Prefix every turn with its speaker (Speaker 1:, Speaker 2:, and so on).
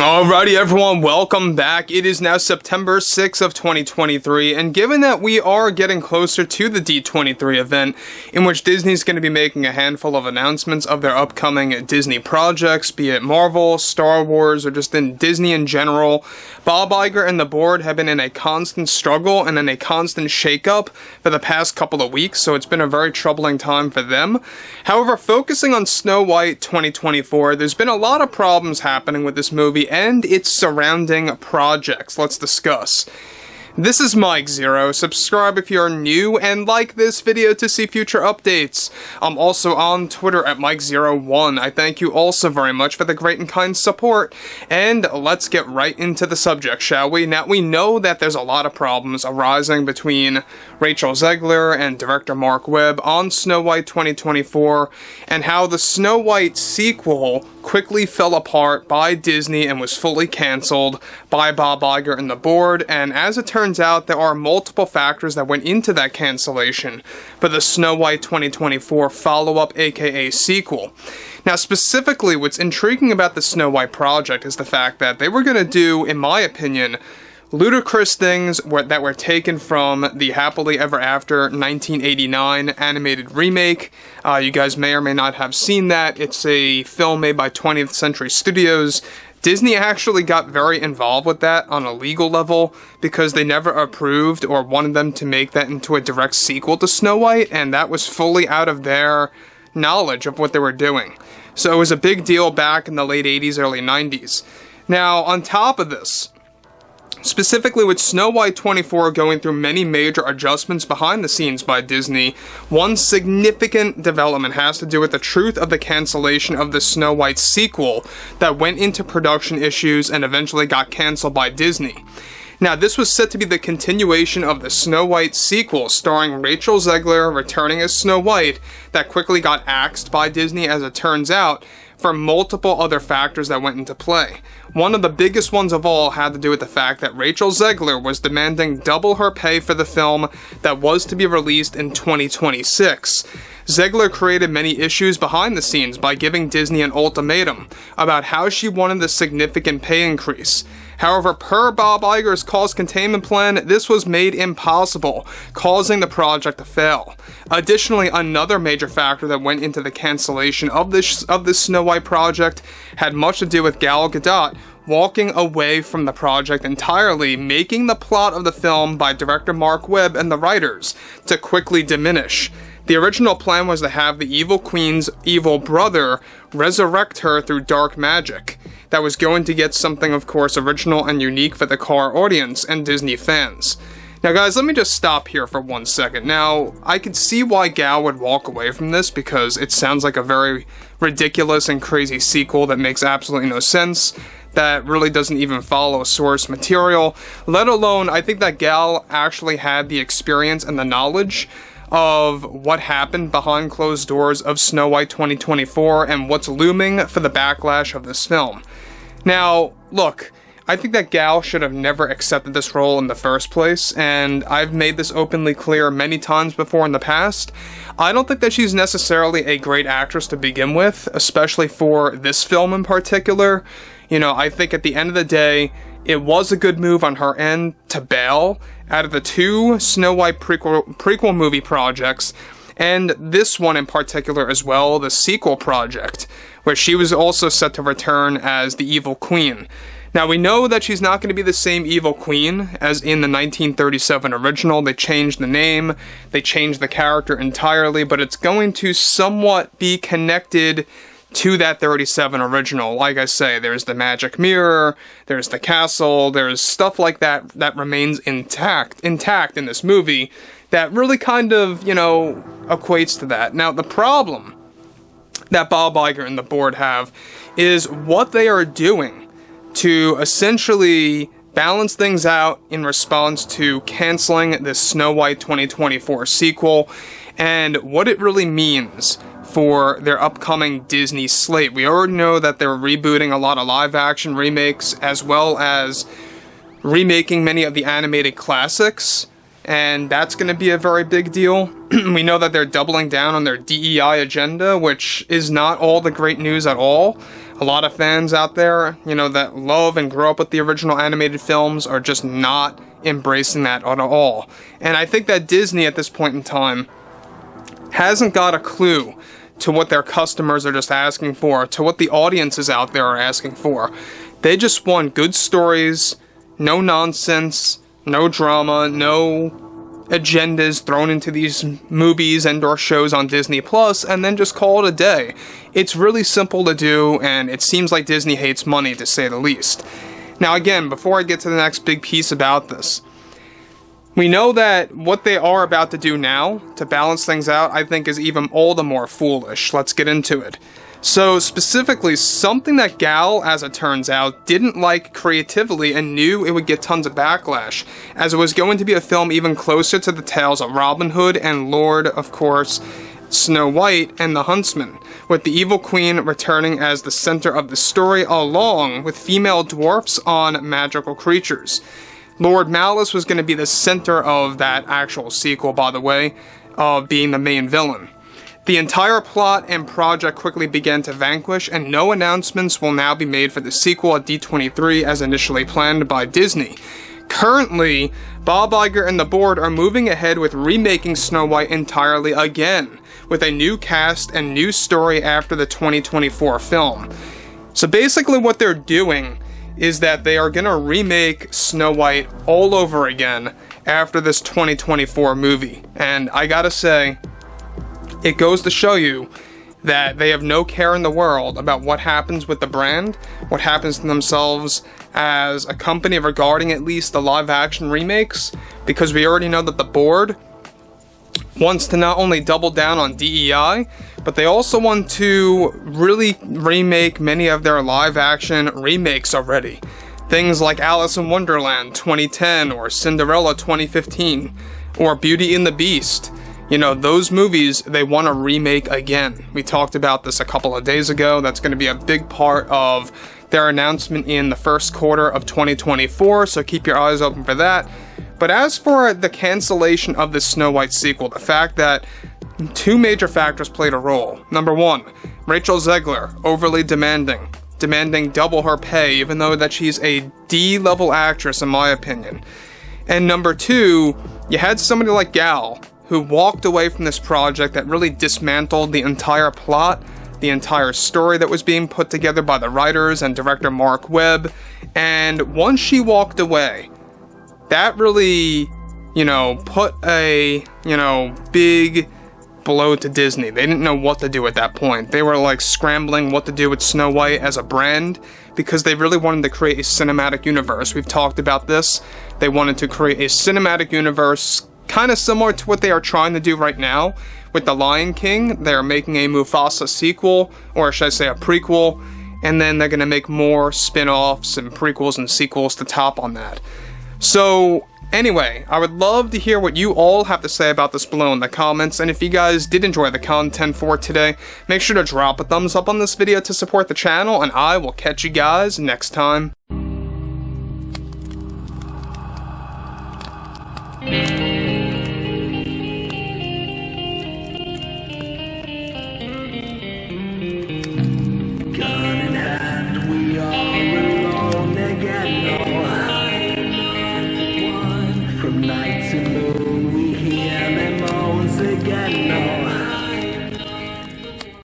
Speaker 1: Alrighty everyone, welcome back. It is now September 6th of 2023, and given that we are getting closer to the D23 event, in which Disney's going to be making a handful of announcements of their upcoming Disney projects, be it Marvel, Star Wars, or just in Disney in general, Bob Iger and the board have been in a constant struggle and in a constant shakeup for the past couple of weeks, so it's been a very troubling time for them. However, focusing on Snow White 2024, there's been a lot of problems happening with this movie and its surrounding projects. Let's discuss. This is Mike Zero. Subscribe if you're new and like this video to see future updates. I'm also on Twitter at Mike01. I thank you all so very much for the great and kind support. And let's get right into the subject, shall we? Now, we know that there's a lot of problems arising between Rachel Zegler and director Mark Webb on Snow White 2024, and how the Snow White sequel quickly fell apart by Disney and was fully cancelled by Bob Iger and the board. And as it turns out, there are multiple factors that went into that cancellation for the Snow White 2024 follow-up, aka sequel. Now, specifically, what's intriguing about the Snow White project is the fact that they were going to do, in my opinion, ludicrous things that were taken from the Happily Ever After 1989 animated remake. You guys may or may not have seen that. It's a film made by 20th Century Studios. Disney actually got very involved with that on a legal level because they never approved or wanted them to make that into a direct sequel to Snow White, and that was fully out of their knowledge of what they were doing. So it was a big deal back in the late 80s, early 90s. Now, on top of this, specifically with Snow White 24 going through many major adjustments behind the scenes by Disney, one significant development has to do with the truth of the cancellation of the Snow White sequel that went into production issues and eventually got canceled by Disney. Now, this was set to be the continuation of the Snow White sequel starring Rachel Zegler returning as Snow White that quickly got axed by Disney, as it turns out, for multiple other factors that went into play. One of the biggest ones of all had to do with the fact that Rachel Zegler was demanding double her pay for the film that was to be released in 2026. Zegler created many issues behind the scenes by giving Disney an ultimatum about how she wanted a significant pay increase. However, per Bob Iger's cost containment plan, this was made impossible, causing the project to fail. Additionally, another major factor that went into the cancellation of this Snow White project had much to do with Gal Gadot walking away from the project entirely, making the plot of the film by director Mark Webb and the writers to quickly diminish. The original plan was to have the evil queen's evil brother resurrect her through dark magic. That was going to get something, of course, original and unique for the core audience and Disney fans. Now, guys, let me just stop here for 1 second. Now, I could see why Gal would walk away from this because it sounds like a very ridiculous and crazy sequel that makes absolutely no sense, that really doesn't even follow source material, let alone I think that Gal actually had the experience and the knowledge of what happened behind closed doors of Snow White 2024 and what's looming for the backlash of this film. Now, look, I think that Gal should have never accepted this role in the first place, and I've made this openly clear many times before in the past. I don't think that she's necessarily a great actress to begin with, especially for this film in particular. You know, I think at the end of the day, it was a good move on her end to bail out of the two Snow White prequel movie projects, and this one in particular as well, the sequel project, where she was also set to return as the evil queen. Now, we know that she's not going to be the same evil queen as in the 1937 original. They changed the name, they changed the character entirely, but it's going to somewhat be connected to that 37 original. Like I say, there's the magic mirror, there's the castle, there's stuff like that that remains intact in this movie that really kind of, you know, equates to that. Now, the problem that Bob Iger and the board have is what they are doing to essentially balance things out in response to canceling this Snow White 2024 sequel and what it really means for their upcoming Disney slate. We already know that they're rebooting a lot of live-action remakes, as well as remaking many of the animated classics, and that's going to be a very big deal. We know that they're doubling down on their DEI agenda, which is not all the great news at all. A lot of fans out there, you know, that love and grew up with the original animated films are just not embracing that at all. And I think that Disney at this point in time hasn't got a clue to what their customers are just asking for, to what the audiences out there are asking for. They just want good stories, no nonsense, no drama, no agendas thrown into these movies and or shows on Disney Plus, and then just call it a day. It's really simple to do, and it seems like Disney hates money, to say the least. Now again, before I get to the next big piece about this, we know that what they are about to do now, to balance things out, I think is even all the more foolish. Let's get into it. So, specifically, something that Gal, as it turns out, didn't like creatively and knew it would get tons of backlash, as it was going to be a film even closer to the tales of Robin Hood and Lord, of course, Snow White and the Huntsman, with the evil queen returning as the center of the story, along with female dwarfs on magical creatures. Lord Malice was going to be the center of that actual sequel, by the way, being the main villain. The entire plot and project quickly began to vanquish, and no announcements will now be made for the sequel at D23 as initially planned by Disney. Currently, Bob Iger and the board are moving ahead with remaking Snow White entirely again, with a new cast and new story after the 2024 film. So basically what they're doing is that they are going to remake Snow White all over again after this 2024 movie. And I gotta say, it goes to show you that they have no care in the world about what happens with the brand, what happens to themselves as a company regarding at least the live-action remakes, because we already know that the board wants to not only double down on DEI, but they also want to really remake many of their live-action remakes already. Things like Alice in Wonderland 2010, or Cinderella 2015, or Beauty and the Beast. You know, those movies, they want to remake again. We talked about this a couple of days ago. That's going to be a big part of their announcement in the first quarter of 2024, so keep your eyes open for that. But as for the cancellation of the Snow White sequel, the fact that two major factors played a role. Number one, Rachel Zegler, overly demanding double her pay, even though that she's a D-level actress in my opinion. And number two, you had somebody like Gal, who walked away from this project that really dismantled the entire plot, the entire story that was being put together by the writers and director Mark Webb, and once she walked away, that really, put a, big blow to Disney. They didn't know what to do at that point. They were like scrambling what to do with Snow White as a brand, because they really wanted to create a cinematic universe. We've talked about this. They wanted to create a cinematic universe kind of similar to what they are trying to do right now with The Lion King. They're making a Mufasa sequel, or should I say a prequel, and then they're going to make more spin-offs and prequels and sequels to top on that. So anyway, I would love to hear what you all have to say about this below in the comments, and if you guys did enjoy the content for today, make sure to drop a thumbs up on this video to support the channel, and I will catch you guys next time.